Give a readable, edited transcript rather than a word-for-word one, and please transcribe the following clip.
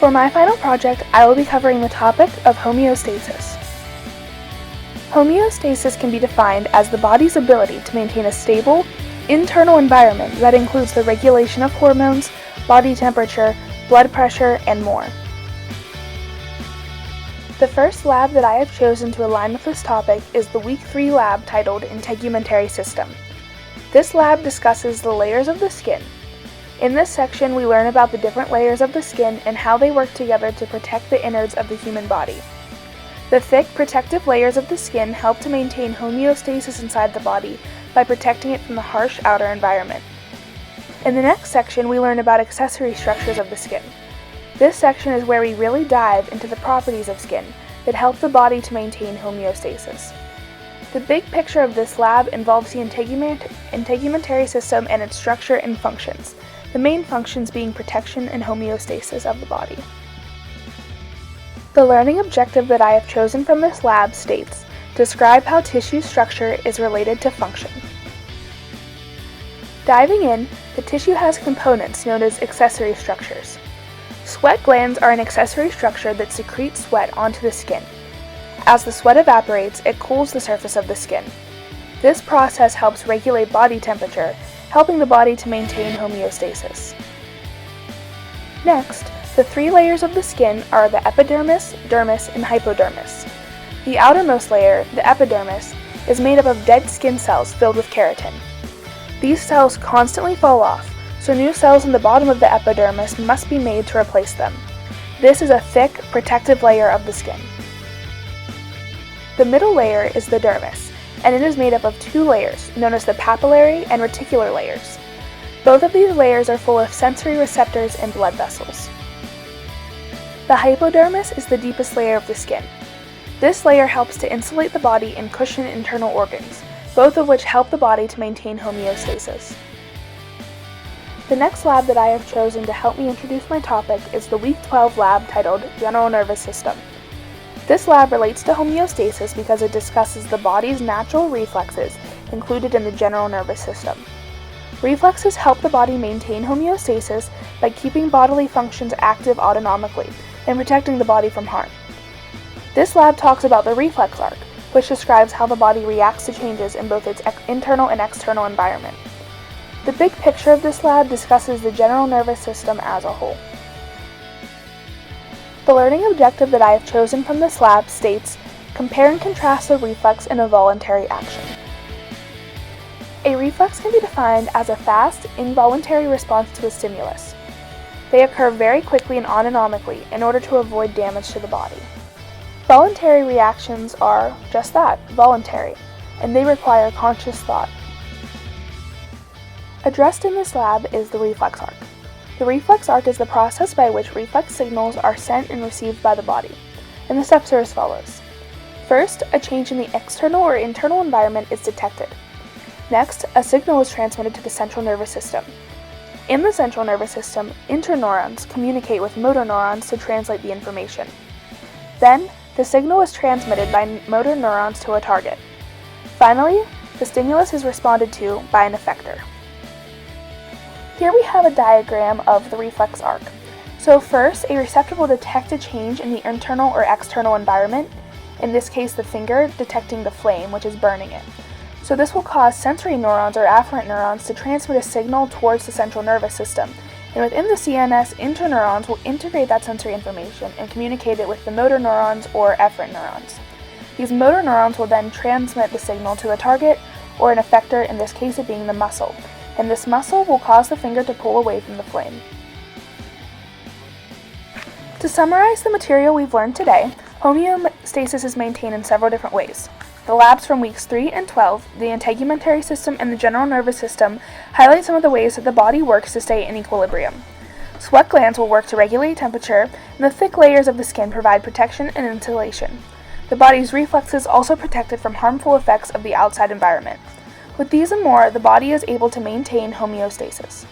For my final project, I will be covering the topic of homeostasis. Homeostasis can be defined as the body's ability to maintain a stable, internal environment that includes the regulation of hormones, body temperature, blood pressure, and more. The first lab that I have chosen to align with this topic is the Week 3 lab titled Integumentary System. This lab discusses the layers of the skin. In this section, we learn about the different layers of the skin and how they work together to protect the innards of the human body. The thick, protective layers of the skin help to maintain homeostasis inside the body by protecting it from the harsh outer environment. In the next section, we learn about accessory structures of the skin. This section is where we really dive into the properties of skin that help the body to maintain homeostasis. The big picture of this lab involves the integumentary system and its structure and functions, the main functions being protection and homeostasis of the body. The learning objective that I have chosen from this lab states, describe how tissue structure is related to function. Diving in, the tissue has components known as accessory structures. Sweat glands are an accessory structure that secretes sweat onto the skin. As the sweat evaporates, it cools the surface of the skin. This process helps regulate body temperature, helping the body to maintain homeostasis. Next, the three layers of the skin are the epidermis, dermis, and hypodermis. The outermost layer, the epidermis, is made up of dead skin cells filled with keratin. These cells constantly fall off, so new cells in the bottom of the epidermis must be made to replace them. This is a thick, protective layer of the skin. The middle layer is the dermis, and it is made up of two layers, known as the papillary and reticular layers. Both of these layers are full of sensory receptors and blood vessels. The hypodermis is the deepest layer of the skin. This layer helps to insulate the body and cushion internal organs, both of which help the body to maintain homeostasis. The next lab that I have chosen to help me introduce my topic is the Week 12 lab titled General Nervous System. This lab relates to homeostasis because it discusses the body's natural reflexes included in the general nervous system. Reflexes help the body maintain homeostasis by keeping bodily functions active autonomically and protecting the body from harm. This lab talks about the reflex arc, which describes how the body reacts to changes in both its internal and external environment. The big picture of this lab discusses the general nervous system as a whole. The learning objective that I have chosen from this lab states, compare and contrast a reflex and a voluntary action. A reflex can be defined as a fast, involuntary response to a stimulus. They occur very quickly and autonomically in order to avoid damage to the body. Voluntary reactions are just that, voluntary, and they require conscious thought. Addressed in this lab is the reflex arc. The reflex arc is the process by which reflex signals are sent and received by the body, and the steps are as follows. First, a change in the external or internal environment is detected. Next, a signal is transmitted to the central nervous system. In the central nervous system, interneurons communicate with motor neurons to translate the information. Then, the signal is transmitted by motor neurons to a target. Finally, the stimulus is responded to by an effector. Here we have a diagram of the reflex arc. So first, a receptor will detect a change in the internal or external environment, in this case the finger detecting the flame, which is burning it. So this will cause sensory neurons or afferent neurons to transmit a signal towards the central nervous system, and within the CNS, interneurons will integrate that sensory information and communicate it with the motor neurons or efferent neurons. These motor neurons will then transmit the signal to a target, or an effector, in this case it being the muscle, and this muscle will cause the finger to pull away from the flame. To summarize the material we've learned today, homeostasis is maintained in several different ways. The labs from weeks 3 and 12, the integumentary system and the general nervous system, highlight some of the ways that the body works to stay in equilibrium. Sweat glands will work to regulate temperature, and the thick layers of the skin provide protection and insulation. The body's reflexes also protect it from harmful effects of the outside environment. With these and more, the body is able to maintain homeostasis.